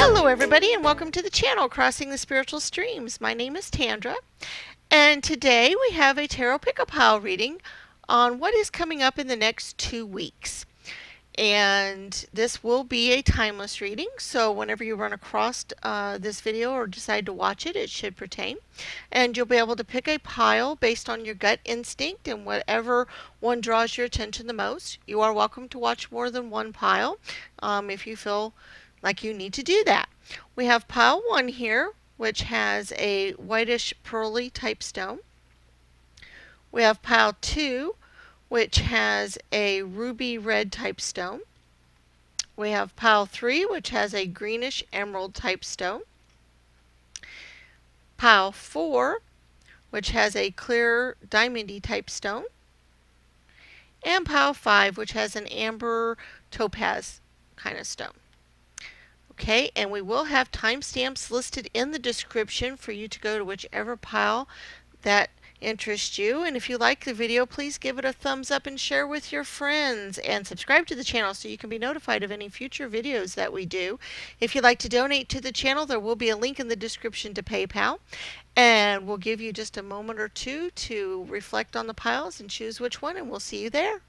Hello everybody and welcome to the channel Crossing the Spiritual Streams. My name is Tandra and today we have a tarot pick-a-pile reading on what is coming up in the next 2 weeks. And this will be a timeless reading, so whenever you run across this video or decide to watch it, it should pertain. And you'll be able to pick a pile based on your gut instinct and whatever one draws your attention the most. You are welcome to watch more than one pile if you feel like you need to do that. We have pile 1 here, which has a whitish pearly type stone. We have pile 2, which has a ruby red type stone. We have pile 3, which has a greenish emerald type stone. Pile 4, which has a clear diamondy type stone. And pile 5, which has an amber topaz kind of stone. Okay, and we will have timestamps listed in the description for you to go to whichever pile that interests you. And if you like the video, please give it a thumbs up and share with your friends, and subscribe to the channel so you can be notified of any future videos that we do. If you'd like to donate to the channel, there will be a link in the description to PayPal, and we'll give you just a moment or two to reflect on the piles and choose which one, and we'll see you there.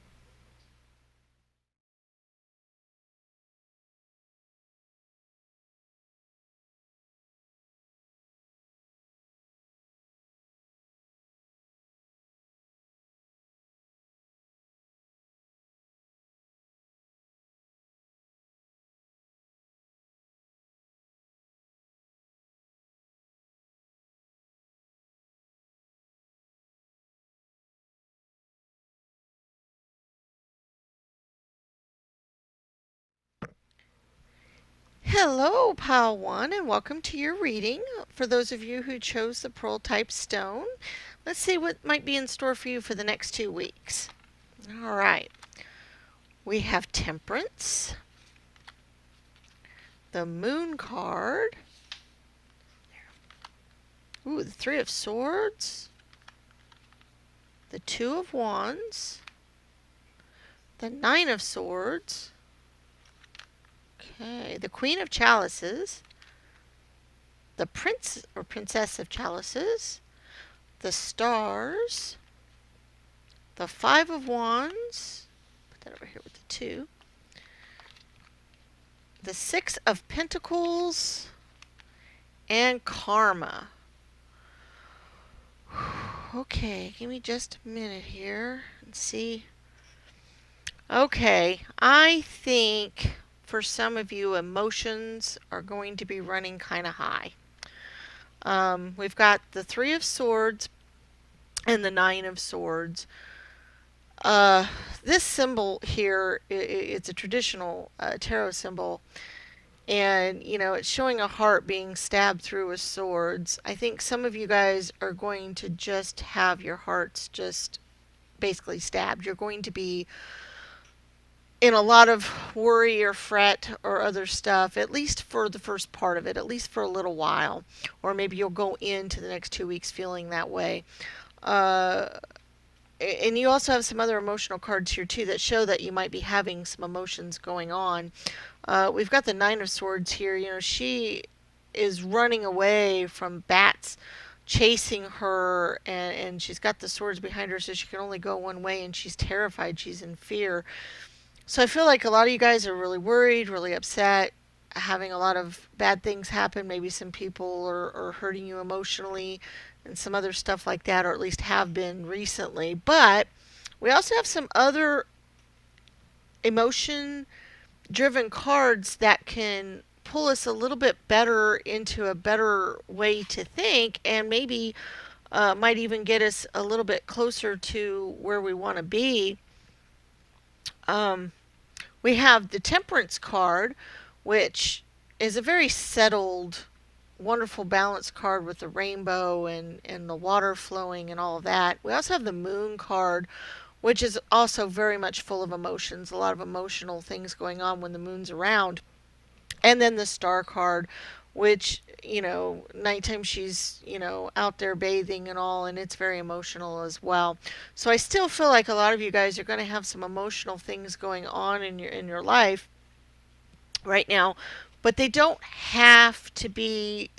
Hello, Pile 1, and welcome to your reading. For those of you who chose the pearl type stone, let's see what might be in store for you for the next 2 weeks. All right. We have Temperance, the Moon card, ooh, the Three of Swords, the Two of Wands, the Nine of Swords, okay, the Queen of Chalices, the Prince or Princess of Chalices, the Stars, the Five of Wands, put that over here with the 2, the Six of Pentacles, and Karma. Okay, give me just a minute here and see. Okay, I think for some of you, emotions are going to be running kind of high. We've got the Three of Swords and the Nine of Swords. This symbol here, it's a traditional tarot symbol, and you know, it's showing a heart being stabbed through with swords. I think some of you guys are going to just have your hearts just basically stabbed. You're going to be in a lot of worry or fret or other stuff, at least for the first part of it, at least for a little while, or maybe you'll go into the next 2 weeks feeling that way. And you also have some other emotional cards here too that show that you might be having some emotions going on. We've got the Nine of Swords here. You know, she is running away from bats chasing her, and she's got the swords behind her, so she can only go one way, and she's terrified. She's in fear. So I feel like a lot of you guys are really worried, really upset, having a lot of bad things happen. Maybe some people are hurting you emotionally and some other stuff like that, or at least have been recently. But we also have some other emotion driven cards that can pull us a little bit better into a better way to think, and maybe might even get us a little bit closer to where we want to be. We have the Temperance card, which is a very settled, wonderful balanced card with the rainbow and the water flowing and all of that. We also have the Moon card, which is also very much full of emotions, a lot of emotional things going on when the moon's around. And then the Star card, which, you know, nighttime she's, you know, out there bathing and all, and it's very emotional as well. So I still feel like a lot of you guys are going to have some emotional things going on in your life right now, but they don't have to be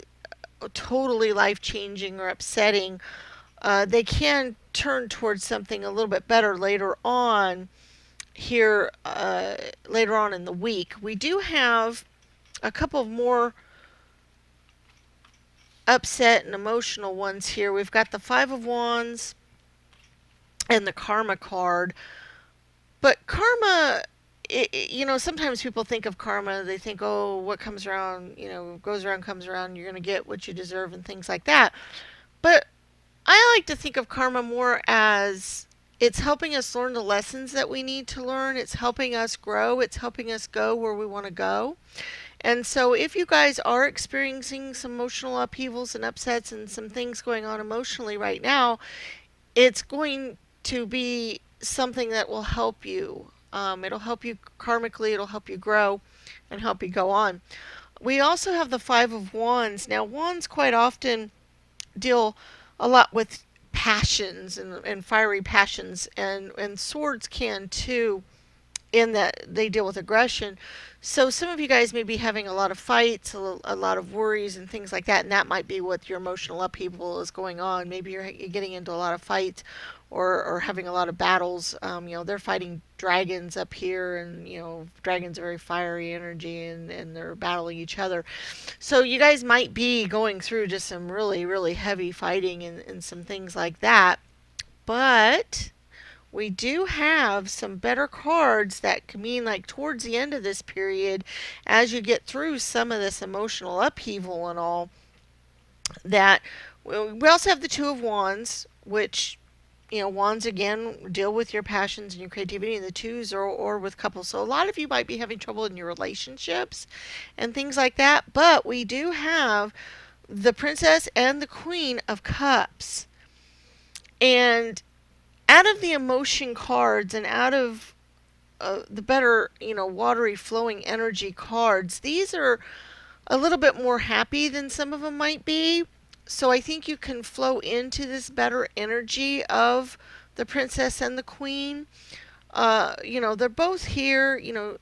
totally life changing or upsetting. They can turn towards something a little bit better later on here, later on in the week. We do have a couple of more upset and emotional ones here. We've got the Five of Wands and the Karma card. But karma, sometimes people think of karma, they think, oh, what comes around, goes around, comes around, you're going to get what you deserve and things like that. But I like to think of karma more as it's helping us learn the lessons that we need to learn. It's helping us grow. It's helping us go where we want to go. And so, if you guys are experiencing some emotional upheavals and upsets and some things going on emotionally right now, it's going to be something that will help you. It'll help you karmically, it'll help you grow and help you go on. We also have the Five of Wands. Now, wands quite often deal a lot with passions and fiery passions, and swords can too, in that they deal with aggression. So some of you guys may be having a lot of fights, a lot of worries and things like that, and that might be what your emotional upheaval is going on. Maybe you're getting into a lot of fights or having a lot of battles. They're fighting dragons up here, and dragons are very fiery energy, and they're battling each other. So you guys might be going through just some really, really heavy fighting and some things like that. But we do have some better cards that can mean, like, towards the end of this period, as you get through some of this emotional upheaval and all, that we also have the Two of Wands, which, wands again deal with your passions and your creativity, and the twos or with couples. So a lot of you might be having trouble in your relationships and things like that. But we do have the Princess and the Queen of Cups. And out of the emotion cards and out of the better, watery flowing energy cards, these are a little bit more happy than some of them might be. So I think you can flow into this better energy of the Princess and the Queen. They're both here.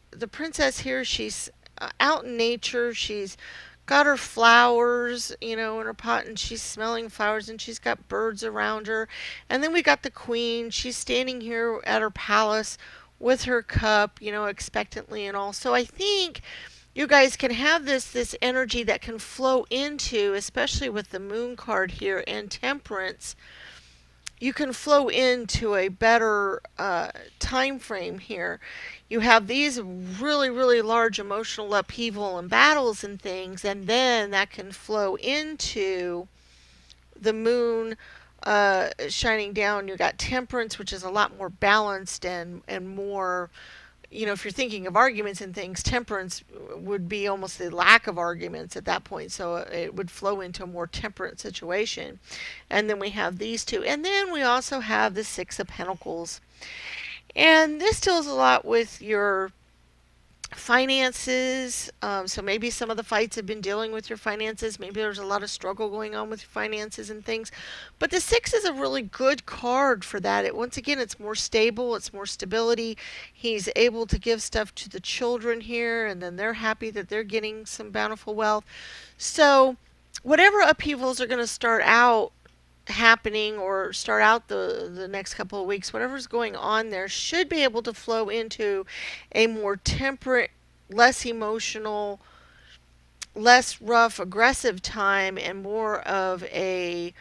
The Princess here, she's out in nature. She's got her flowers, in her pot, and she's smelling flowers, and she's got birds around her. And then we got the Queen. She's standing here at her palace with her cup, expectantly and all. So I think you guys can have this energy that can flow into, especially with the Moon card here and Temperance. You can flow into a better time frame here. You have these really, really large emotional upheaval and battles and things, and then that can flow into the Moon shining down. You got Temperance, which is a lot more balanced and more, if you're thinking of arguments and things, Temperance would be almost the lack of arguments at that point. So it would flow into a more temperate situation. And then we have these two. And then we also have the Six of Pentacles. And this deals a lot with your finances. So maybe some of the fights have been dealing with your finances. Maybe there's a lot of struggle going on with your finances and things. But the six is a really good card for that. Once again, it's more stable. It's more stability. He's able to give stuff to the children here, and then they're happy that they're getting some bountiful wealth. So whatever upheavals are going to start out happening or start out the next couple of weeks, whatever's going on there should be able to flow into a more temperate, less emotional, less rough, aggressive time, and more of a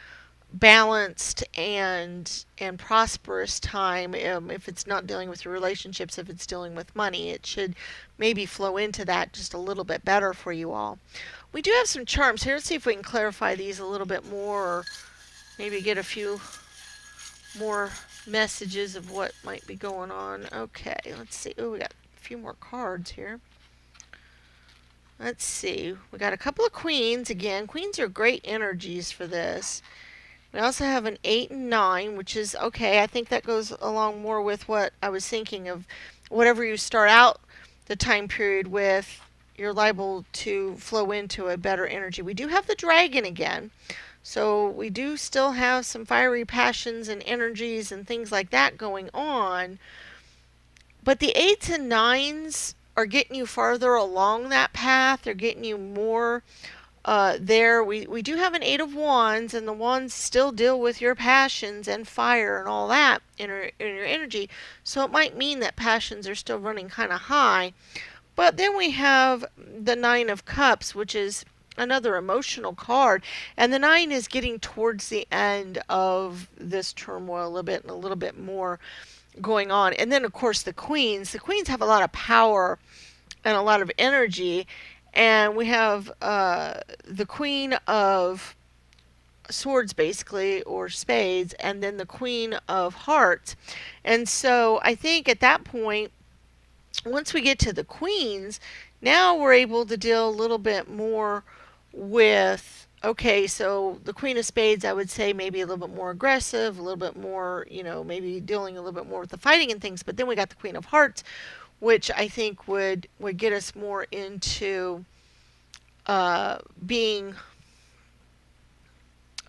balanced and prosperous time. If it's not dealing with your relationships, if it's dealing with money, it should maybe flow into that just a little bit better for you all. We do have some charms here. Let's see if we can clarify these a little bit more, or maybe get a few more messages of what might be going on. Okay, let's see. Oh, we got a few more cards here. Let's see. We got a couple of queens again. Queens are great energies for this. We also have an 8 and 9, which is okay. I think that goes along more with what I was thinking of. Whatever you start out the time period with, you're liable to flow into a better energy. We do have the dragon again. So we do still have some fiery passions and energies and things like that going on. But the 8s and 9s are getting you farther along that path. They're getting you more there. We do have an Eight of Wands, and the wands still deal with your passions and fire and all that in your energy. So it might mean that passions are still running kind of high. But then we have the Nine of Cups, which is another emotional card. And the nine is getting towards the end of this turmoil a little bit and a little bit more going on. And then, of course, the Queens. The Queens have a lot of power and a lot of energy. And we have the Queen of Swords, basically, or Spades, and then the Queen of Hearts. And so I think at that point, once we get to the Queens, now we're able to deal a little bit more with, okay, so the Queen of Spades, I would say maybe a little bit more aggressive, a little bit more, maybe dealing a little bit more with the fighting and things. But then we got the Queen of Hearts, which I think would get us more into being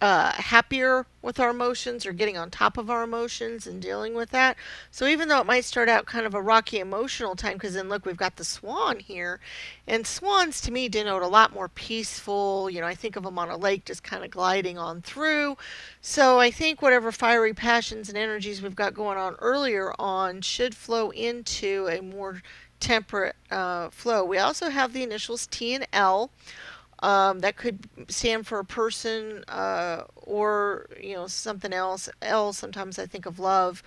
happier with our emotions, or getting on top of our emotions and dealing with that. So even though it might start out kind of a rocky emotional time, because then look, we've got the swan here, and swans to me denote a lot more peaceful. I think of them on a lake just kind of gliding on through. So I think whatever fiery passions and energies we've got going on earlier on should flow into a more temperate flow. We also have the initials T and L. That could stand for a person, or something else. L, sometimes I think of love,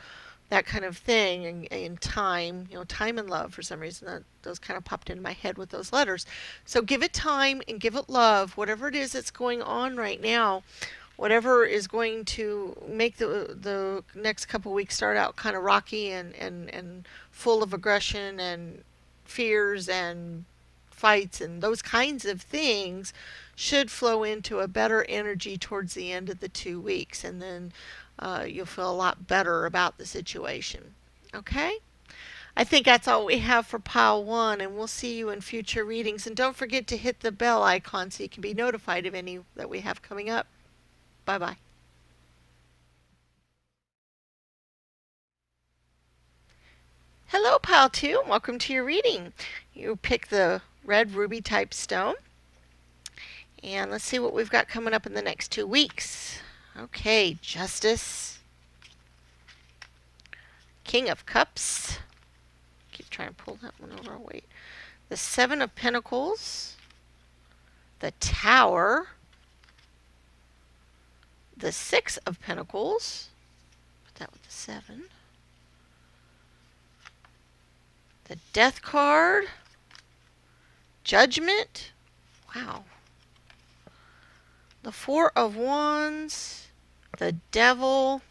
that kind of thing, and time. Time and love, for some reason those kind of popped into my head with those letters. So give it time and give it love, whatever it is that's going on right now. Whatever is going to make the next couple weeks start out kind of rocky and full of aggression and fears and fights and those kinds of things, should flow into a better energy towards the end of the 2 weeks. And then you'll feel a lot better about the situation. Okay? I think that's all we have for pile one, and we'll see you in future readings. And don't forget to hit the bell icon so you can be notified of any that we have coming up. Bye bye. Hello, pile two. Welcome to your reading. You pick the red ruby type stone. And let's see what we've got coming up in the next 2 weeks. Okay, Justice. King of Cups. Keep trying to pull that one over. Wait. The Seven of Pentacles. The Tower. The Six of Pentacles. Put that with the 7. The Death card. Judgment. Wow. The Four of Wands. The Devil.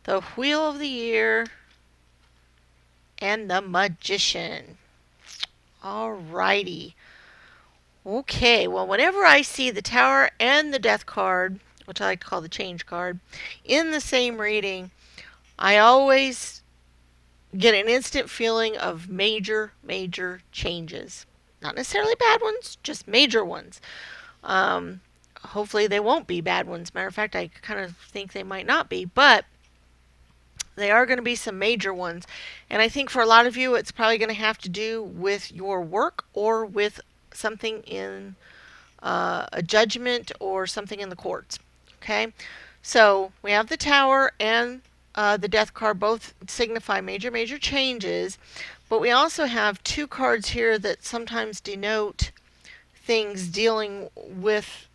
The Wheel of the Year. And the Magician. Alrighty. Okay, well, whenever I see the Tower and the Death card, which I like to call the Change card, in the same reading, I always get an instant feeling of major, major changes. Not necessarily bad ones, just major ones. Hopefully they won't be bad ones. Matter of fact, I kind of think they might not be, but they are going to be some major ones. And I think for a lot of you, it's probably going to have to do with your work or with something in a judgment or something in the courts. Okay, so we have the Tower and the Death card, both signify major, major changes. But we also have two cards here that sometimes denote things dealing with,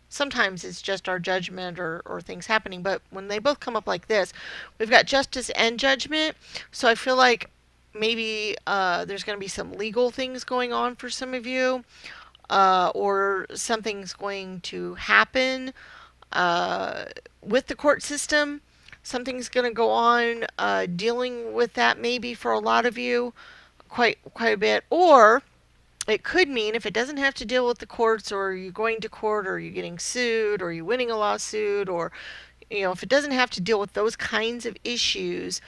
sometimes it's just our judgment or things happening. But when they both come up like this, we've got Justice and Judgment. So I feel like maybe there's going to be some legal things going on for some of you, or something's going to happen with the court system. Something's going to go on dealing with that, maybe for a lot of you, quite a bit. Or it could mean, if it doesn't have to deal with the courts, or you're going to court, or you're getting sued, or you're winning a lawsuit, or if it doesn't have to deal with those kinds of issues,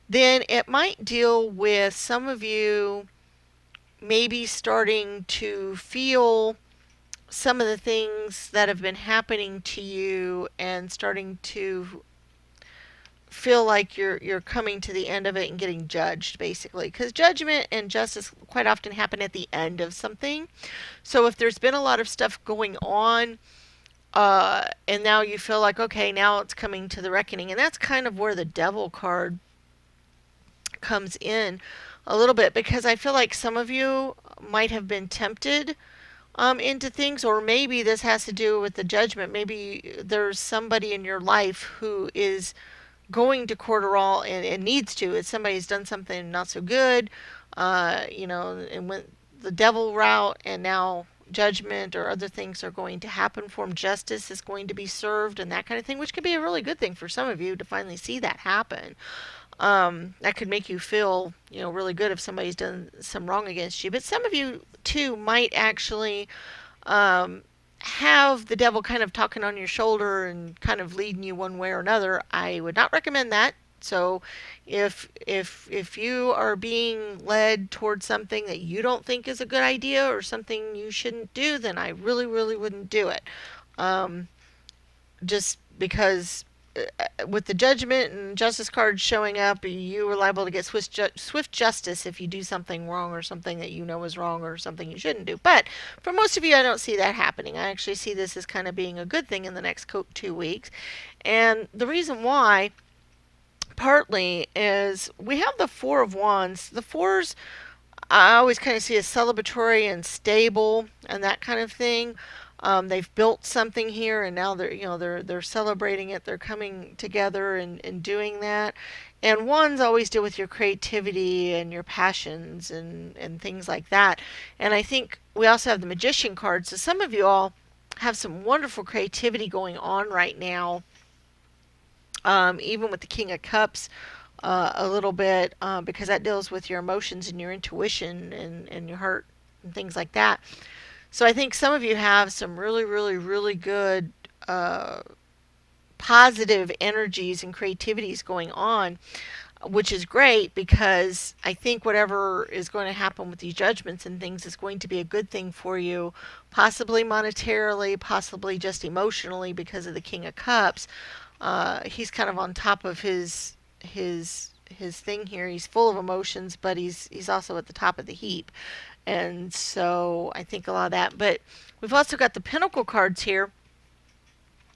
then it might deal with some of you maybe starting to feel some of the things that have been happening to you and starting to feel like you're coming to the end of it and getting judged, basically, because judgment and justice quite often happen at the end of something. So if there's been a lot of stuff going on, and now you feel like, okay, now it's coming to the reckoning, and that's kind of where the devil card comes in a little bit, because I feel like some of you might have been tempted into things, or maybe this has to do with the judgment. Maybe there's somebody in your life who is going to court, and needs to. It's somebody who's done something not so good, and went the devil route, and now judgment or other things are going to happen for him. Justice is going to be served, and that kind of thing, which could be a really good thing for some of you to finally see that happen. That could make you feel, really good if somebody's done some wrong against you. But some of you too might actually um, have the devil kind of talking on your shoulder and kind of leading you one way or another. I would not recommend that. So if you are being led towards something that you don't think is a good idea or something you shouldn't do, then I really, really wouldn't do it. Um, just because with the judgment and justice cards showing up, you are liable to get swift justice if you do something wrong, or something that you know is wrong, or something you shouldn't do. But for most of you, I don't see that happening. I actually see this as kind of being a good thing in the next 2 weeks. And the reason why, partly, is we have the Four of Wands. The fours I always kind of see as celebratory and stable and that kind of thing. They've built something here, and now they're celebrating it. They're coming together and doing that. And ones always deal with your creativity and your passions and things like that. And I think we also have the Magician card. So some of you all have some wonderful creativity going on right now. Even with the King of Cups, a little bit, because that deals with your emotions and your intuition and your heart and things like that. So I think some of you have some really, really, really good uh, positive energies and creativities going on, which is great, because I think whatever is going to happen with these judgments and things is going to be a good thing for you, possibly monetarily, possibly just emotionally, because of the King of Cups. He's kind of on top of his thing here. He's full of emotions, but he's also at the top of the heap. And so I think a lot of that. But we've also got the Pentacle cards here,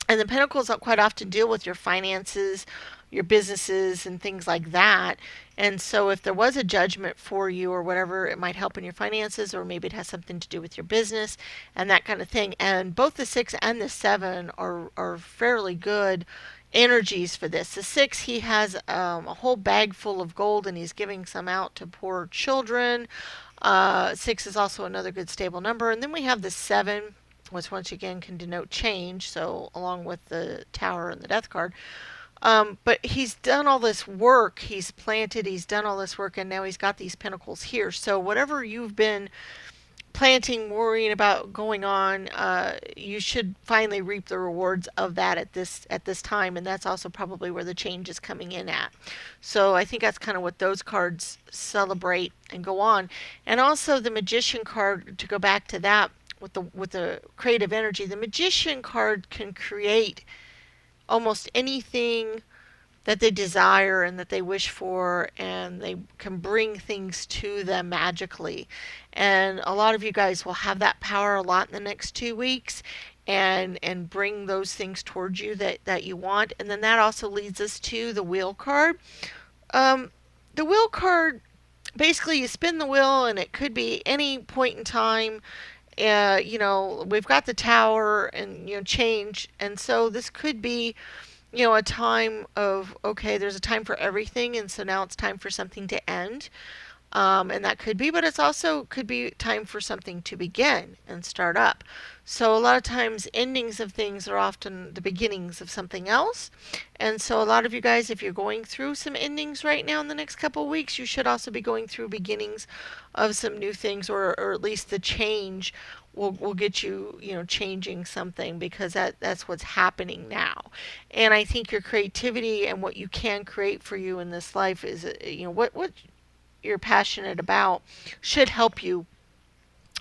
and the Pentacles quite often deal with your finances, your businesses, and things like that. And so if there was a judgment for you or whatever, it might help in your finances, or maybe it has something to do with your business and that kind of thing. And both the 6 and the 7 are fairly good energies for this. The 6, he has a whole bag full of gold, and he's giving some out to poor children. 6 is also another good stable number. And then we have the 7, which once again can denote change, so along with the Tower and the Death card. But he's done all this work, he's planted, he's done all this work, and now he's got these pentacles here. So whatever you've been planting, worrying about going on, you should finally reap the rewards of that at this time, and that's also probably where the change is coming in at. So I think that's kind of what those cards celebrate and go on. And also the Magician card, to go back to that, with the creative energy, the Magician card can create almost anything that they desire and that they wish for, and they can bring things to them magically. And a lot of you guys will have that power a lot in the next 2 weeks, and bring those things towards you that you want. And then that also leads us to the Wheel card. The Wheel card, basically you spin the wheel, and it could be any point in time. We've got the Tower and change, and so this could be a time of, okay, there's a time for everything, and so now it's time for something to end. And that could be, but it's also could be time for something to begin and start up. So a lot of times endings of things are often the beginnings of something else. And so a lot of you guys, if you're going through some endings right now in the next couple of weeks, you should also be going through beginnings of some new things, or at least the change will get you, changing something, because that's what's happening now. And I think your creativity and what you can create for you in this life is, what you're passionate about should help you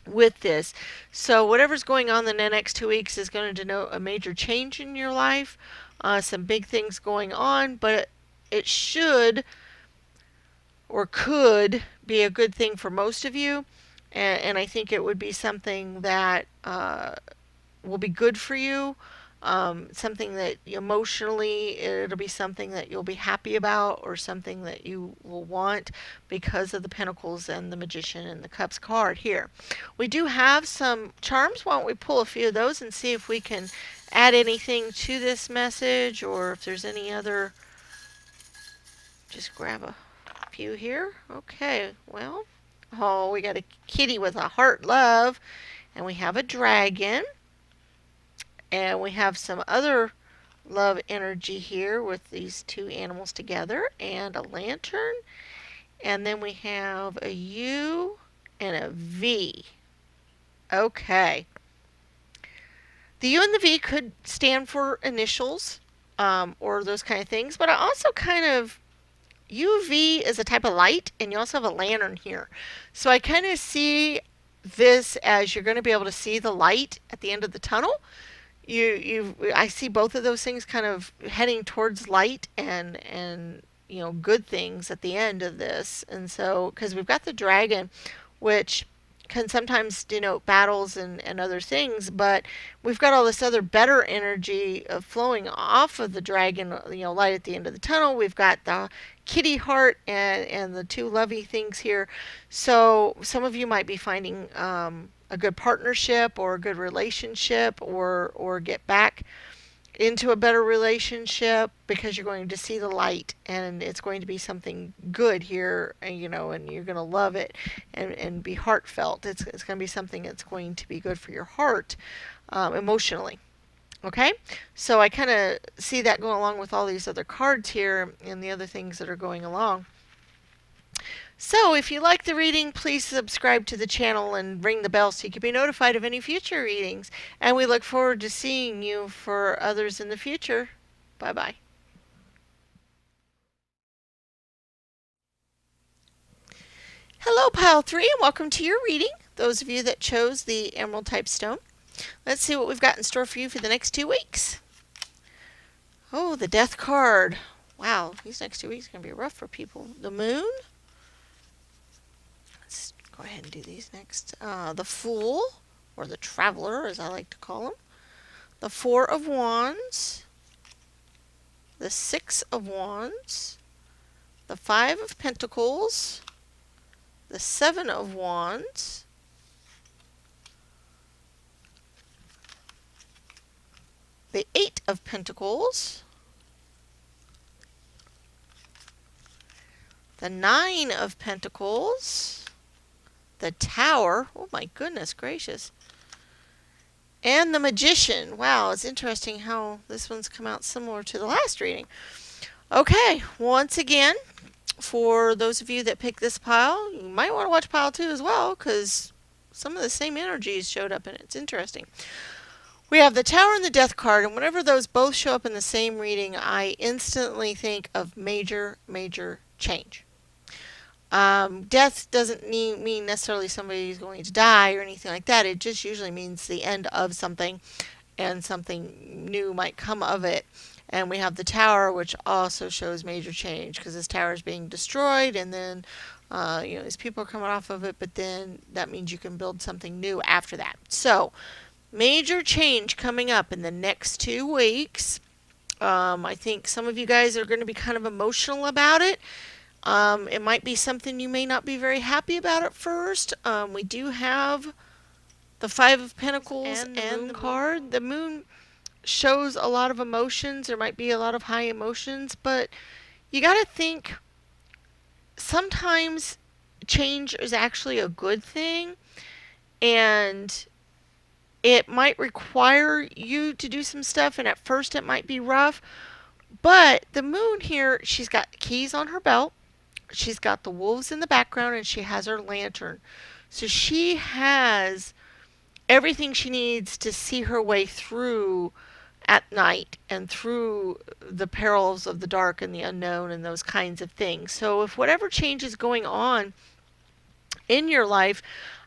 with this. So whatever's going on in the next 2 weeks is going to denote a major change in your life, some big things going on, but it should or could be a good thing for most of you. And I think it would be something that will be good for you. Something that emotionally it'll be something that you'll be happy about, or something that you will want because of the Pentacles and the Magician and the Cups card here. We do have some charms. Why don't we pull a few of those and see if we can add anything to this message, or if there's any other. Just grab a few here. Okay, well, oh, we got a kitty with a heart love, and we have a dragon, and we have some other love energy here with these two animals together, and a lantern, and then we have a U and a V. Okay. The U and the V could stand for initials, or those kind of things, but I also kind of UV is a type of light, and you also have a lantern here. So I kind of see this as you're going to be able to see the light at the end of the tunnel. I see both of those things kind of heading towards light and good things at the end of this. And so because we've got the dragon, which can sometimes denote battles and other things, but we've got all this other better energy flowing off of the dragon, light at the end of the tunnel. We've got the kitty heart and the two lovey things here. So some of you might be finding a good partnership or a good relationship, or get back into a better relationship because you're going to see the light, and it's going to be something good here, and you're going to love it and be heartfelt. It's going to be something that's going to be good for your heart emotionally. Okay, so I kind of see that going along with all these other cards here and the other things that are going along. So if you like the reading, please subscribe to the channel and ring the bell so you can be notified of any future readings. And we look forward to seeing you for others in the future. Bye-bye. Hello, Pile 3, and welcome to your reading. Those of you that chose the Emerald type stone. Let's see what we've got in store for you for the next 2 weeks. Oh, the Death card. Wow, these next 2 weeks are going to be rough for people. The Moon. Let's go ahead and do these next. The Fool, or the Traveler, as I like to call him. The Four of Wands. The Six of Wands. The Five of Pentacles. The Seven of Wands. The Eight of Pentacles. The Nine of Pentacles. The Tower. Oh my goodness gracious. And the Magician. Wow, it's interesting how this one's come out similar to the last reading. Okay, once again, for those of you that picked this pile, you might want to watch pile 2 as well, because some of the same energies showed up in it. It's interesting. We have the Tower and the Death card, and whenever those both show up in the same reading, I instantly think of major, major change. Death doesn't mean necessarily somebody's going to die or anything like that. It just usually means the end of something, and something new might come of it. And we have the Tower, which also shows major change, because this tower is being destroyed, and then these people are coming off of it, but then that means you can build something new after that. So major change coming up in the next 2 weeks. I think some of you guys are going to be kind of emotional about it. It might be something you may not be very happy about at first. We do have the Five of Pentacles and the Moon card. The Moon shows a lot of emotions. There might be a lot of high emotions, but you got to think sometimes change is actually a good thing, and it might require you to do some stuff, and at first it might be rough. But the Moon here, she's got keys on her belt. She's got the wolves in the background, and she has her lantern. So she has everything she needs to see her way through at night and through the perils of the dark and the unknown and those kinds of things. So if whatever change is going on in your life,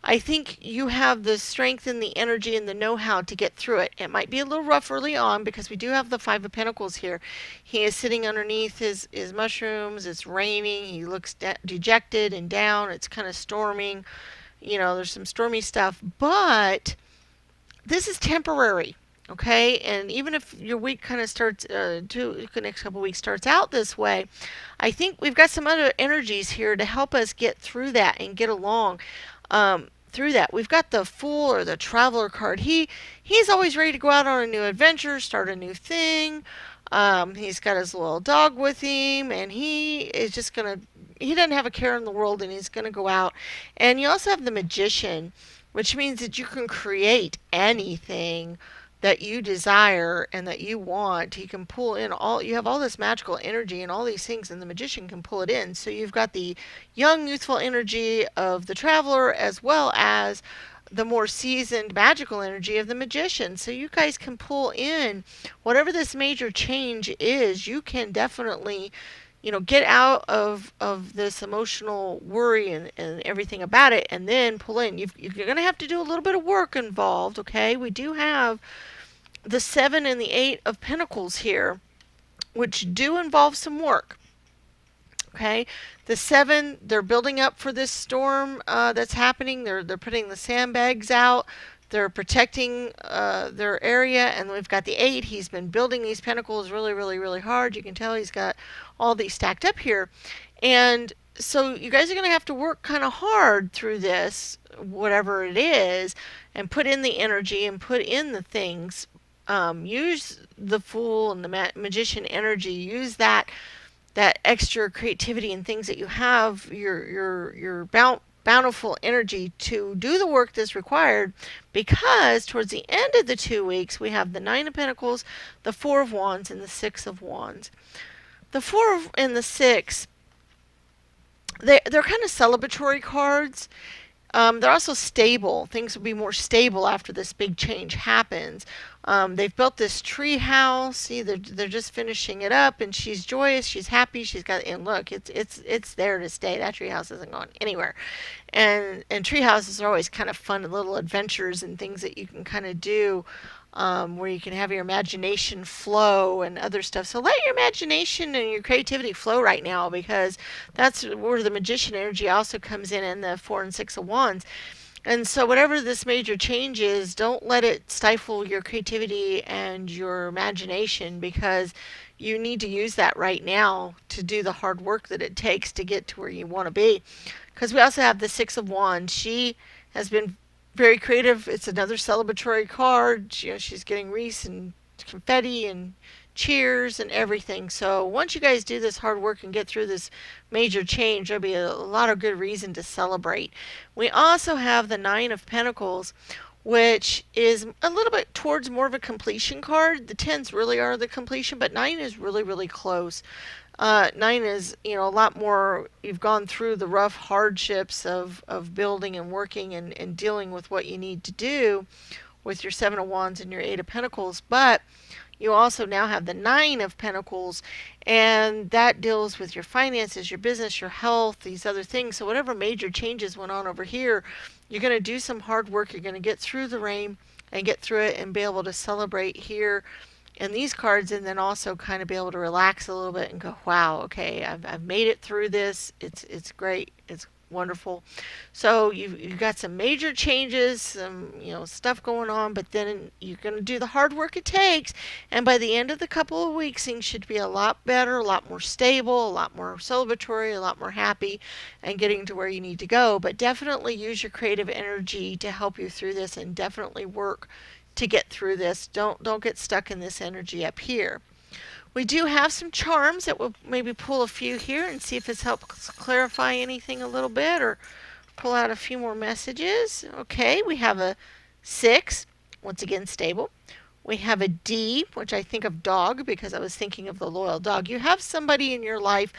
I think you have the strength and the energy and the know-how to get through it. It might be a little rough early on because we do have the Five of Pentacles here. He is sitting underneath his mushrooms. It's raining. He looks dejected and down. It's kind of storming. There's some stormy stuff, but this is temporary. Okay, and even if your week kind of starts, the next couple of weeks starts out this way, I think we've got some other energies here to help us get through that and get along through that. We've got the Fool or the Traveler card. He's always ready to go out on a new adventure, start a new thing. He's got his little dog with him, and he is just gonna. He doesn't have a care in the world, and he's gonna go out. And you also have the Magician, which means that you can create anything that you desire and that you want. He can pull in you have all this magical energy and all these things, and the Magician can pull it in. So you've got the young youthful energy of the Traveler as well as the more seasoned magical energy of the Magician. So you guys can pull in whatever this major change is. You can definitely get out of this emotional worry and everything about it, and then pull in. You're going to have to do a little bit of work involved. Okay, we do have the Seven and the Eight of Pentacles here, which do involve some work. Okay, the Seven, they're building up for this storm that's happening. They're putting the sandbags out. They're protecting their area, and we've got the Eight. He's been building these pentacles really, really, really hard. You can tell he's got all these stacked up here, and so you guys are going to have to work kind of hard through this, whatever it is, and put in the energy and put in the things. Use the Fool and the Magician energy. Use that extra creativity and things that you have, your bountiful energy to do the work that's required, because towards the end of the 2 weeks we have the Nine of Pentacles, the Four of Wands, and the Six of Wands. The Four and the Six, they're kind of celebratory cards. They're also stable. Things will be more stable after this big change happens. They've built this tree house. See, they're just finishing it up, and she's joyous. She's happy. She's got, and look, it's there to stay. That tree house isn't going anywhere. And tree houses are always kind of fun little adventures and things that you can kind of do. Where you can have your imagination flow and other stuff. So let your imagination and your creativity flow right now, because that's where the Magician energy also comes in, and the Four and Six of Wands. And so whatever this major change is, don't let it stifle your creativity and your imagination, because you need to use that right now to do the hard work that it takes to get to where you want to be. Because we also have the Six of Wands. She has been very creative. It's another celebratory card. She's getting wreaths and confetti and cheers and everything. So once you guys do this hard work and get through this major change, there'll be a lot of good reason to celebrate. We also have the Nine of Pentacles, which is a little bit towards more of a completion card. The tens really are the completion, but nine is really, really close. Nine is, a lot more. You've gone through the rough hardships of building and working and dealing with what you need to do with your Seven of Wands and your Eight of Pentacles. But you also now have the Nine of Pentacles, and that deals with your finances, your business, your health, these other things. So whatever major changes went on over here, you're going to do some hard work. You're going to get through the rain and get through it and be able to celebrate here in these cards, and then also kind of be able to relax a little bit and go, wow, okay, I've made it through this. It's great. It's wonderful. So you've got some major changes, some stuff going on, but then you're going to do the hard work it takes, and by the end of the couple of weeks, things should be a lot better, a lot more stable, a lot more celebratory, a lot more happy, and getting to where you need to go. But definitely use your creative energy to help you through this, and definitely work to get through this. Don't get stuck in this energy up here. We do have some charms that we'll maybe pull a few here and see if this helps clarify anything a little bit, or pull out a few more messages. Okay, we have a 6, once again stable. We have a D, which I think of dog because I was thinking of the loyal dog. You have somebody in your life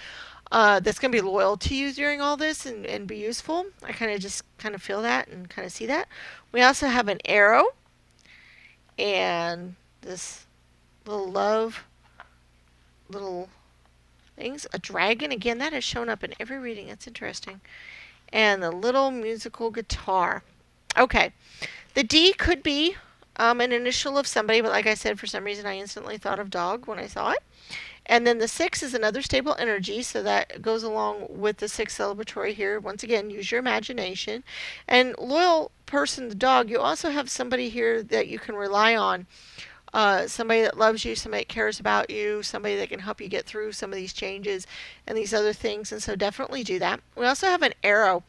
that's going to be loyal to you during all this and be useful. I just feel that and kind of see that. We also have an arrow, and this little love, little things. A dragon, again, that has shown up in every reading. That's interesting. and the little musical guitar. Okay, the D could be an initial of somebody, but like I said, for some reason I instantly thought of dog when I saw it. And then the 6 is another stable energy, so that goes along with the 6 celebratory here. Once again, use your imagination. And loyal person, the dog, you also have somebody here that you can rely on. Somebody that loves you, somebody that cares about you, somebody that can help you get through some of these changes and these other things. And so definitely do that. We also have an arrow,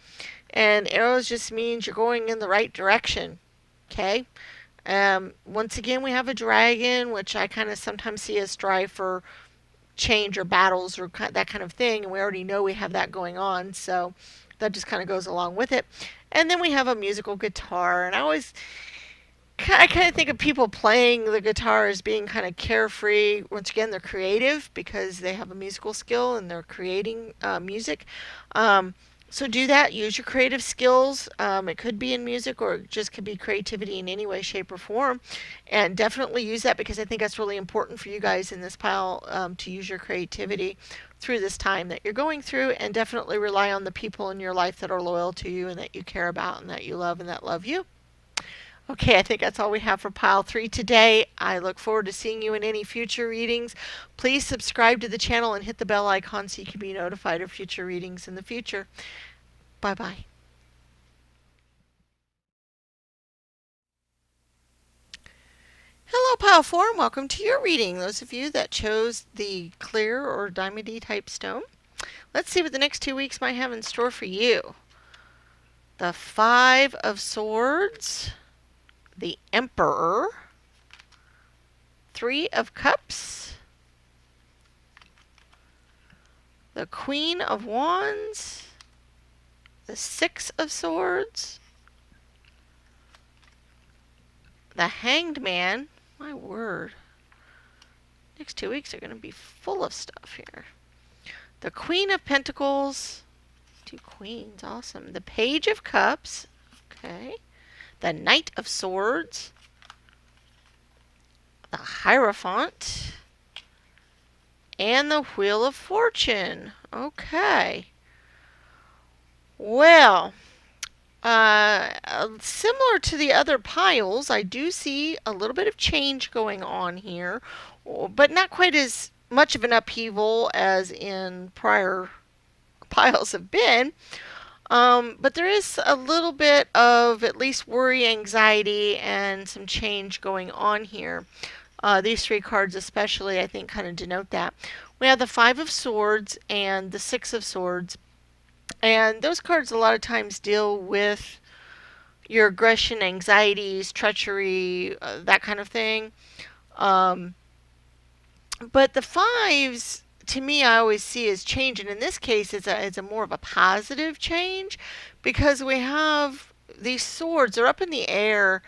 and arrows just means you're going in the right direction. Okay. Once again, we have a dragon, which I kind of sometimes see as strive for change or battles or that kind of thing, and we already know we have that going on, so that just kind of goes along with it. And then we have a musical guitar, and I kind of think of people playing the guitar as being kind of carefree. Once again, they're creative because they have a musical skill and they're creating music. So do that. Use your creative skills. It could be in music or it just could be creativity in any way, shape, or form. And definitely use that because I think that's really important for you guys in this pile to use your creativity through this time that you're going through. And definitely rely on the people in your life that are loyal to you and that you care about and that you love and that love you. Okay, I think that's all we have for pile 3 today. I look forward to seeing you in any future readings. Please subscribe to the channel and hit the bell icon so you can be notified of future readings in the future. Bye-bye. Hello, Pile 4, and welcome to your reading. Those of you that chose the clear or diamondy type stone. Let's see what the next 2 weeks might have in store for you. The 5 of Swords, the Emperor, 3 of Cups, the Queen of Wands, the 6 of Swords, the Hanged Man. My word. Next 2 weeks are going to be full of stuff here. The Queen of Pentacles. 2 queens. Awesome. The Page of Cups. Okay. The Knight of Swords. The Hierophant. And the Wheel of Fortune. Okay. Well, similar to the other piles, I do see a little bit of change going on here, but not quite as much of an upheaval as in prior piles have been. But there is a little bit of at least worry, anxiety, and some change going on here. These 3 cards especially, I think, kind of denote that. We have the 5 of Swords and the 6 of Swords. And those cards a lot of times deal with your aggression, anxieties, treachery, that kind of thing. But the 5s, to me, I always see as change. And in this case, it's a more of a positive change because we have these swords. They're up in the air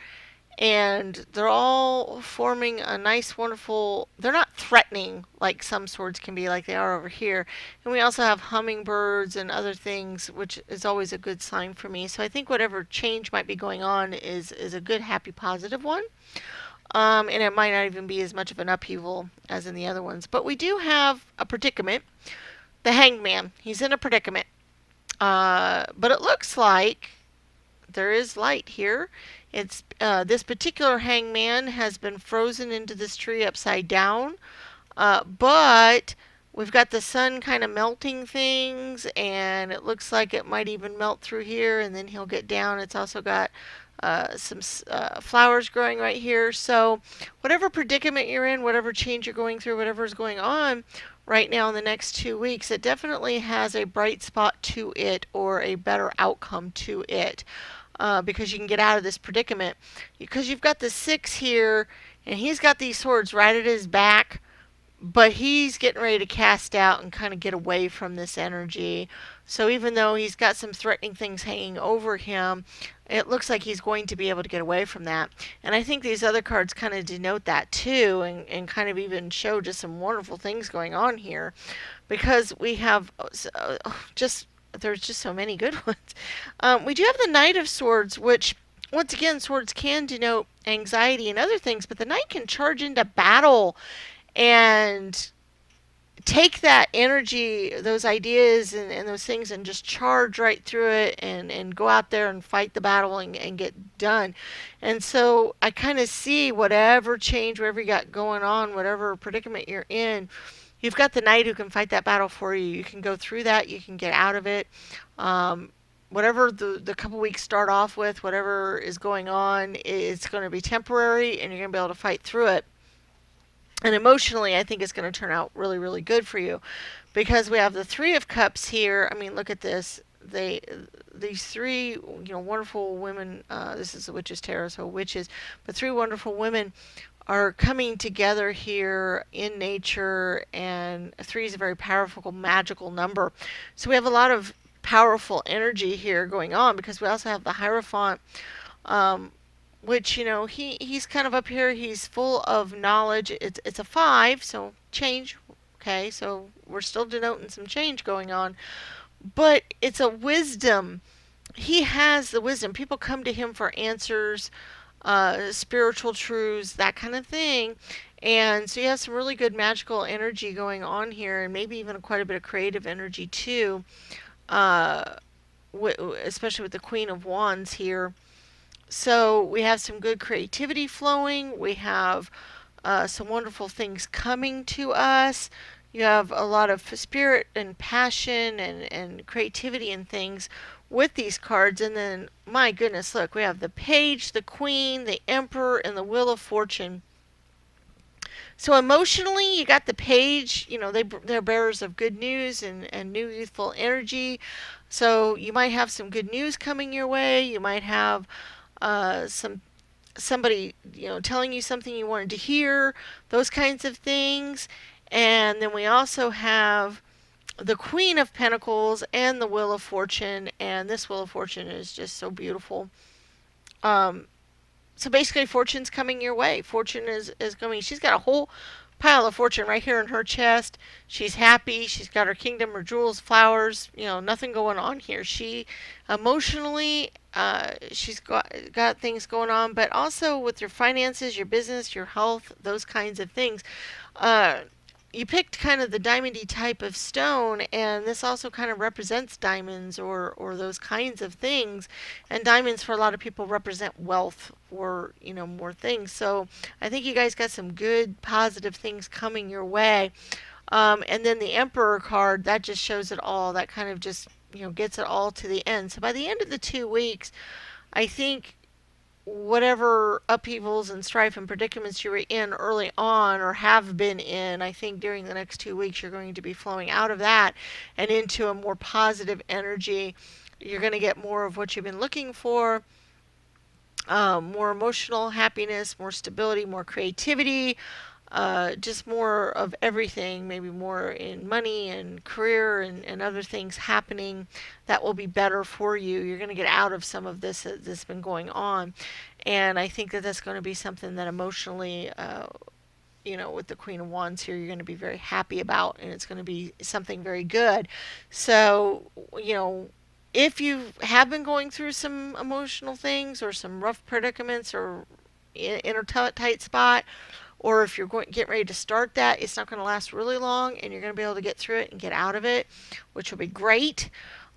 and they're all forming a nice, wonderful, they're not threatening like some swords can be like they are over here. And we also have hummingbirds and other things, which is always a good sign for me. So I think whatever change might be going on is a good, happy, positive one. And it might not even be as much of an upheaval as in the other ones. But we do have a predicament. The Hanged Man, he's in a predicament. But it looks like there is light here. It's this particular hangman has been frozen into this tree upside down, but we've got the sun kind of melting things, and it looks like it might even melt through here, and then he'll get down. It's also got some flowers growing right here. So whatever predicament you're in, whatever change you're going through, whatever is going on right now in the next 2 weeks, it definitely has a bright spot to it or a better outcome to it. Because you can get out of this predicament. Because you've got the 6 here, and he's got these swords right at his back, but he's getting ready to cast out and kind of get away from this energy. So even though he's got some threatening things hanging over him, it looks like he's going to be able to get away from that. And I think these other cards kind of denote that too, and kind of even show just some wonderful things going on here. Because we have there's just so many good ones. We do have the Knight of Swords, which, once again, swords can denote anxiety and other things, but the Knight can charge into battle and take that energy, those ideas, and those things, and just charge right through it, and go out there and fight the battle, and get done. And so I kind of see whatever change, whatever you got going on, whatever predicament you're in, you've got the knight who can fight that battle for you. You can go through that, you can get out of it. Um, Whatever the couple weeks start off with, whatever is going on, it's going to be temporary, and you're going to be able to fight through it. And emotionally, I think it's going to turn out really, really good for you, because we have the Three of Cups here. I mean, look at this. These three, wonderful women. This is the Witches Tarot, so witches, but three wonderful women are coming together here in nature, and three is a very powerful, magical number. So we have a lot of powerful energy here going on, because we also have the Hierophant, um, which he's kind of up here. He's full of knowledge. It's a five, so change. Okay, so we're still denoting some change going on, but it's a wisdom. He has the wisdom. People come to him for answers, spiritual truths, that kind of thing. And so you have some really good magical energy going on here, and maybe even quite a bit of creative energy too, uh, especially with the Queen of Wands here. So we have some good creativity flowing. We have some wonderful things coming to us. You have a lot of spirit and passion and creativity and things with these cards. And then, my goodness, look, we have the Page, the Queen, the Emperor, and the Wheel of Fortune. So emotionally, you got the Page. They're bearers of good news and new youthful energy. So you might have some good news coming your way. You might have somebody telling you something you wanted to hear, those kinds of things. And then we also have the Queen of Pentacles and the Wheel of Fortune, and this Wheel of Fortune is just so beautiful. um, so basically, fortune's coming your way. Fortune is coming. She's got a whole pile of fortune right here in her chest. She's happy. She's got her kingdom, her jewels, flowers. Nothing going on here. She emotionally, she's got things going on, but also with your finances, your business, your health, those kinds of things. Uh, you picked kind of the diamondy type of stone, and this also kind of represents diamonds, or those kinds of things. And diamonds for a lot of people represent wealth, or more things. So I think you guys got some good positive things coming your way. And then the Emperor card, that just shows it all. That kind of just gets it all to the end. So by the end of the 2 weeks, I think whatever upheavals and strife and predicaments you were in early on, or have been in, I think during the next 2 weeks you're going to be flowing out of that and into a more positive energy. You're going to get more of what you've been looking for, more emotional happiness, more stability, more creativity, just more of everything, maybe more in money and career, and other things happening that will be better for you. You're going to get out of some of this that's been going on. And I think that that's going to be something that emotionally, with the Queen of Wands here, you're going to be very happy about, and it's going to be something very good. So, if you have been going through some emotional things, or some rough predicaments, or in a tight spot, or if you're getting ready to start that, it's not going to last really long, and you're going to be able to get through it and get out of it, which will be great.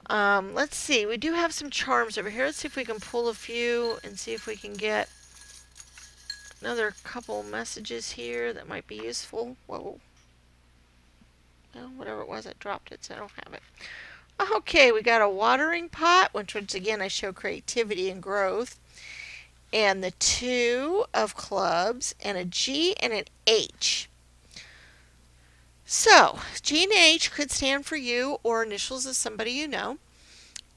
Let's see. We do have some charms over here. Let's see if we can pull a few and see if we can get another couple messages here that might be useful. Whoa. Well, whatever it was, I dropped it, so I don't have it. Okay, we got a watering pot, which once again I show creativity and growth, and the Two of Clubs, and a G and an H. So, G and H could stand for you or initials of somebody you know.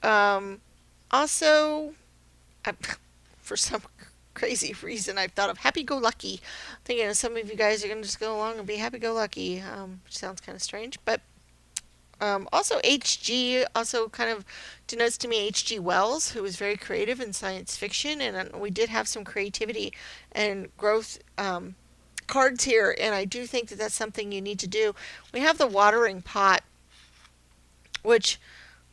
Um, Also, I, for some crazy reason, I've thought of happy-go-lucky. Thinking some of you guys are going to just go along and be happy-go-lucky, which sounds kind of strange. But also, HG also kind of denotes to me H.G. Wells, who was very creative in science fiction, and we did have some creativity and growth cards here, and I do think that that's something you need to do. We have the watering pot, which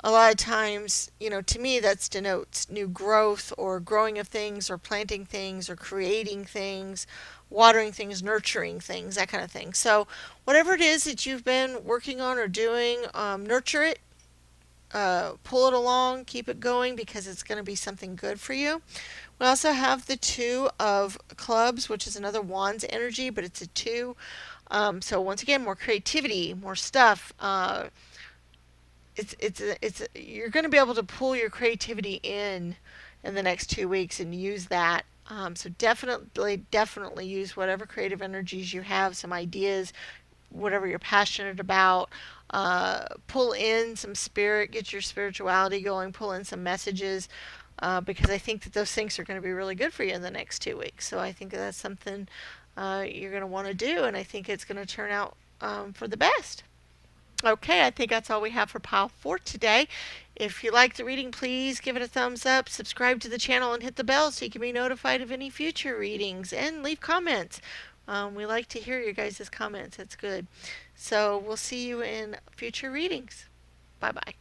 a lot of times, to me, that's denotes new growth or growing of things or planting things or creating things, watering things, nurturing things, that kind of thing. So, whatever it is that you've been working on or doing, nurture it, pull it along, keep it going because it's going to be something good for you. We also have the Two of Clubs, which is another Wands energy, but it's a two. So, once again, more creativity, more stuff. You're going to be able to pull your creativity in the next 2 weeks and use that. So definitely use whatever creative energies you have, some ideas, whatever you're passionate about. Pull in some spirit, get your spirituality going, pull in some messages, because I think that those things are going to be really good for you in the next 2 weeks. So I think that's something you're going to want to do, and I think it's going to turn out for the best. Okay, I think that's all we have for Pile 4 today. If you like the reading, please give it a thumbs up, subscribe to the channel, and hit the bell so you can be notified of any future readings, and leave comments. We like to hear your guys' comments. That's good. So we'll see you in future readings. Bye bye.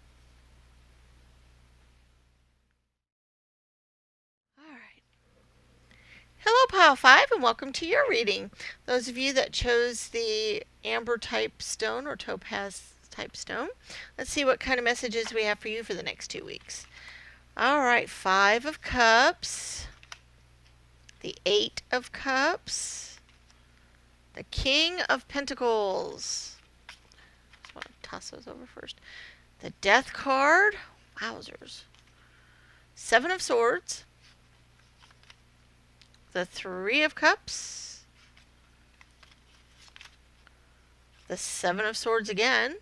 All right. Hello, Pile 5, and welcome to your reading. Those of you that chose the amber type stone or topaz type stone, let's see what kind of messages we have for you for the next 2 weeks. All right, Five of Cups, the Eight of Cups, the King of Pentacles. I want to toss those over first. The Death card. Wowzers. Seven of Swords, the Three of Cups, the Seven of Swords again,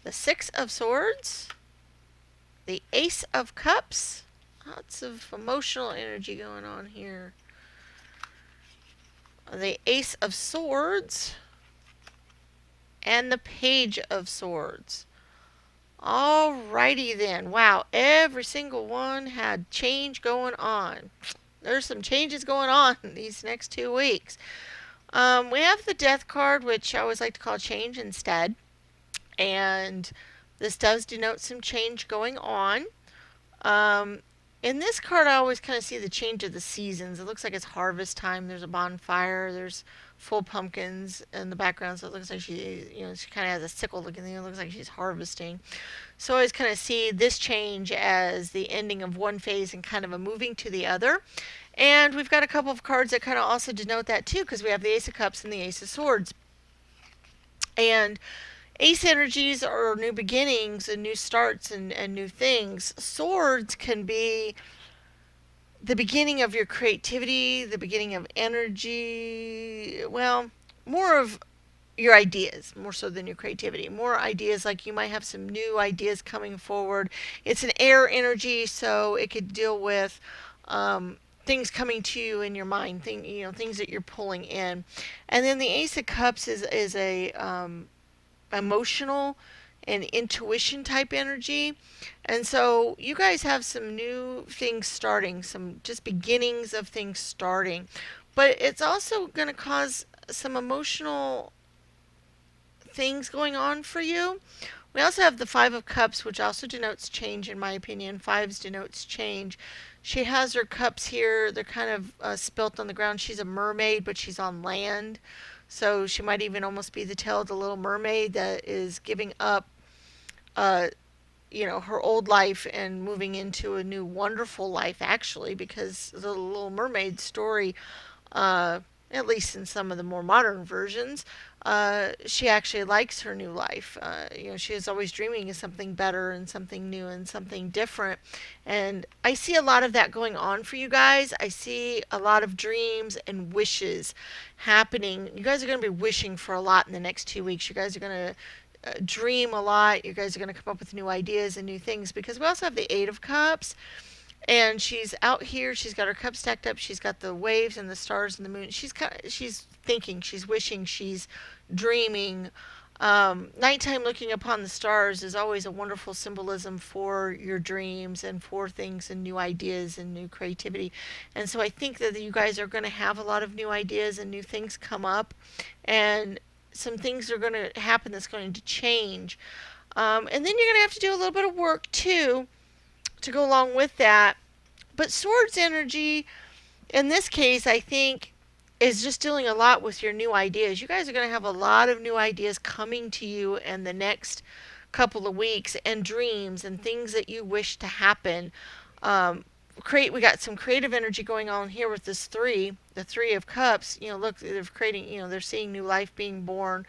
the Six of Swords, the Ace of Cups. Lots of emotional energy going on here. The Ace of Swords, and the Page of Swords. Alrighty then. Wow, every single one had change going on. There's some changes going on these next 2 weeks. We have the Death card, which I always like to call change instead. And this does denote some change going on. Um, in this card, I always kind of see the change of the seasons. It looks like it's harvest time. There's a bonfire. There's full pumpkins in the background, so it looks like she kind of has a sickle looking thing. It looks like she's harvesting. So I always kind of see this change as the ending of one phase and kind of a moving to the other. And we've got a couple of cards that kind of also denote that too, because we have the Ace of Cups and the Ace of Swords. And Ace energies are new beginnings and new starts and new things. Swords can be the beginning of your creativity, the beginning of energy. Well, more of your ideas, more so than your creativity. More ideas, like you might have some new ideas coming forward. It's an air energy, so it could deal with things coming to you in your mind, things that you're pulling in. And then the Ace of Cups is a emotional and intuition type energy. And so you guys have some new things starting, some just beginnings of things starting. But it's also going to cause some emotional things going on for you. We also have the Five of Cups, which also denotes change, in my opinion. Fives denotes change. She has her cups here. They're kind of spilt on the ground. She's a mermaid, but she's on land. So she might even almost be the tale of the Little Mermaid that is giving up, uh, her old life and moving into a new wonderful life, actually, because the Little Mermaid story, uh, at least in some of the more modern versions, she actually likes her new life. She is always dreaming of something better and something new and something different. And I see a lot of that going on for you guys. I see a lot of dreams and wishes happening. You guys are going to be wishing for a lot in the next 2 weeks. You guys are going to dream a lot. You guys are going to come up with new ideas and new things, because we also have the Eight of Cups, and she's out here. She's got her cup stacked up. She's got the waves and the stars and the moon. She's thinking. She's wishing. She's dreaming. Nighttime looking upon the stars is always a wonderful symbolism for your dreams and for things and new ideas and new creativity. And so I think that you guys are going to have a lot of new ideas and new things come up, and some things are going to happen that's going to change. And then you're going to have to do a little bit of work too to go along with that. But swords energy, in this case, I think, is just dealing a lot with your new ideas. You guys are going to have a lot of new ideas coming to you in the next couple of weeks, and dreams and things that you wish to happen. We got some creative energy going on here with this the 3 of cups. Look, they're creating, they're seeing new life being born.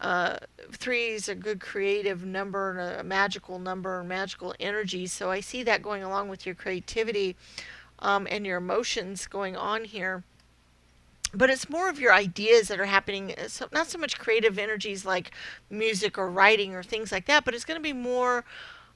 uh, 3 is a good creative number and a magical number and magical energy. So I see that going along with your creativity, and your emotions going on here. But it's more of your ideas that are happening. So not so much creative energies like music or writing or things like that, but it's going to be more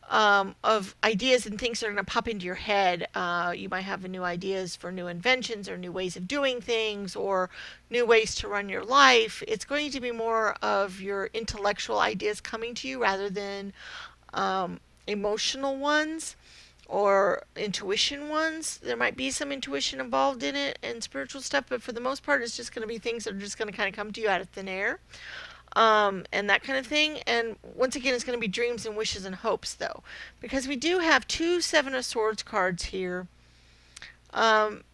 of ideas and things that are going to pop into your head. You might have new ideas for new inventions or new ways of doing things or new ways to run your life. It's going to be more of your intellectual ideas coming to you rather than um, emotional ones or intuition ones. There might be some intuition involved in it and spiritual stuff, but for the most part, it's just going to be things that are just going to kind of come to you out of thin air, and that kind of thing. And once again, it's going to be dreams and wishes and hopes, though, because we do have 2 7 of Swords cards here. Um,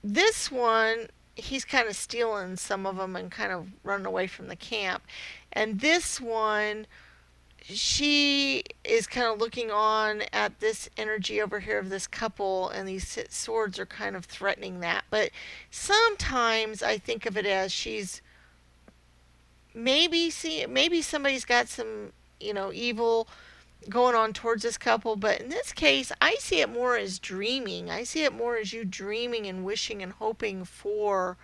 this one, he's kind of stealing some of them and kind of running away from the camp. And this one, she is kind of looking on at this energy over here of this couple, and these swords are kind of threatening that. But sometimes I think of it as she's maybe somebody's got some evil going on towards this couple, but in this case I see it more as dreaming. I see it more as you dreaming and wishing and hoping for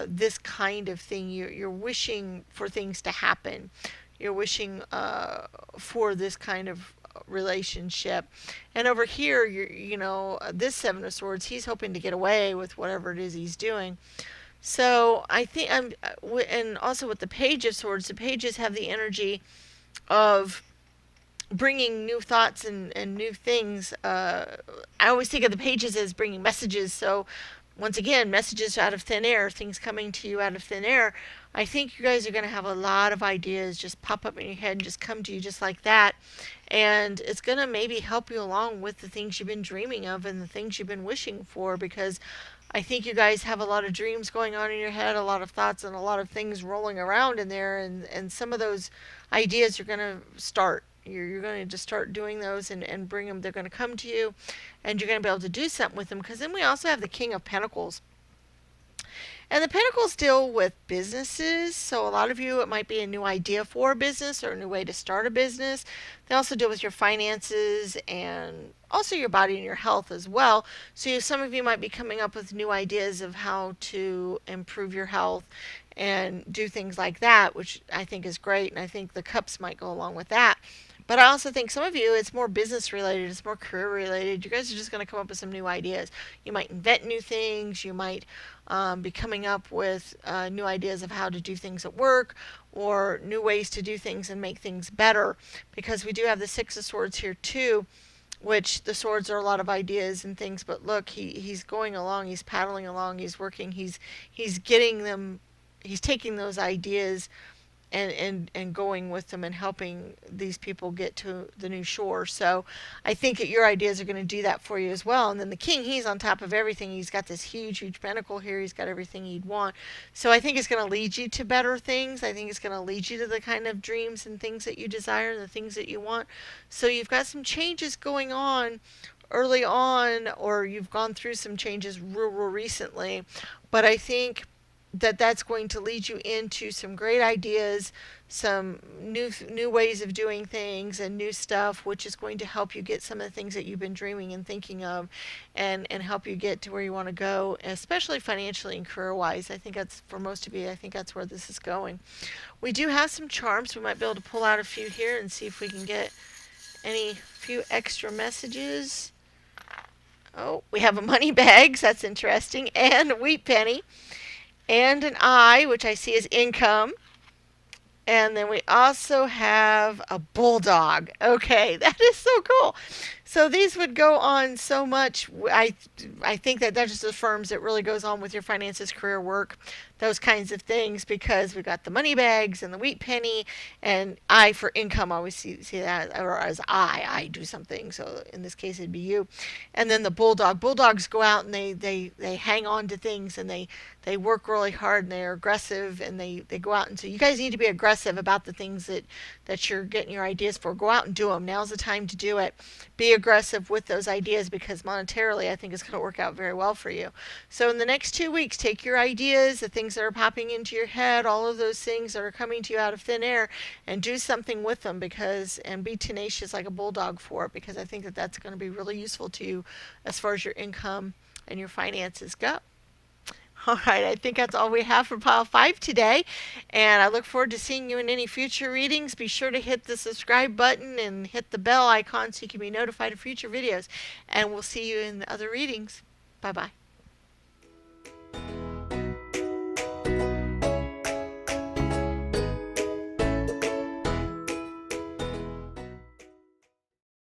this kind of thing. You're wishing for things to happen. You're wishing for this kind of relationship. And over here, this 7 of Swords, he's hoping to get away with whatever it is he's doing. So I think and also with the Page of Swords, the pages have the energy of bringing new thoughts and new things. I always think of the pages as bringing messages. So once again, messages out of thin air, things coming to you out of thin air. I think you guys are going to have a lot of ideas just pop up in your head and just come to you just like that. And it's going to maybe help you along with the things you've been dreaming of and the things you've been wishing for, because I think you guys have a lot of dreams going on in your head, a lot of thoughts, and a lot of things rolling around in there. And some of those ideas you're going to start. You're going to just start doing those and bring them. They're going to come to you, and you're going to be able to do something with them. Because then we also have the King of Pentacles. And the Pentacles deal with businesses. So a lot of you, it might be a new idea for a business or a new way to start a business. They also deal with your finances and also your body and your health as well. So some of you might be coming up with new ideas of how to improve your health and do things like that, which I think is great. And I think the cups might go along with that. But I also think some of you, it's more business related, it's more career related. You guys are just going to come up with some new ideas. You might invent new things. You might be coming up with new ideas of how to do things at work or new ways to do things and make things better. Because we do have the 6 of Swords here too, which the swords are a lot of ideas and things. But look, he's going along, he's paddling along, he's working, he's getting them, he's taking those ideas and going with them and helping these people get to the new shore. So I think that your ideas are going to do that for you as well. And then the king, he's on top of everything. He's got this huge pentacle here. He's got everything you'd want. So I think it's going to lead you to better things. I think it's going to lead you to the kind of dreams and things that you desire and the things that you want. So you've got some changes going on early on, or you've gone through some changes real recently. But I think that's going to lead you into some great ideas, some new ways of doing things and new stuff, which is going to help you get some of the things that you've been dreaming and thinking of, and help you get to where you want to go, especially financially and career wise. I think that's, for most of you, I think that's where this is going. We do have some charms. We might be able to pull out a few here and see if we can get any few extra messages. Oh, we have a money bags. That's interesting. And a wheat penny. And an eye, which I see as income. And then we also have a bulldog. Okay, that is so cool. So these would go on so much. I think that that just affirms it really goes on with your finances, career, work, those kinds of things, because we got the money bags and the wheat penny, and I for income always see that, or as I do something. So in this case it'd be you, and then the bulldog. Bulldogs go out and they hang on to things, and they work really hard, and they're aggressive, and they go out and so you guys need to be aggressive about the things that you're getting your ideas for. Go out and do them. Now's the time to do it. Be aggressive with those ideas, because monetarily I think it's going to work out very well for you. So in the next 2 weeks, take your ideas, the things that are popping into your head, all of those things that are coming to you out of thin air, and do something with them, because and be tenacious like a bulldog for it, because I think that that's going to be really useful to you as far as your income and your finances go. All right, I think that's all we have for Pile 5 today. And I look forward to seeing you in any future readings. Be sure to hit the subscribe button and hit the bell icon so you can be notified of future videos. And we'll see you in the other readings. Bye bye.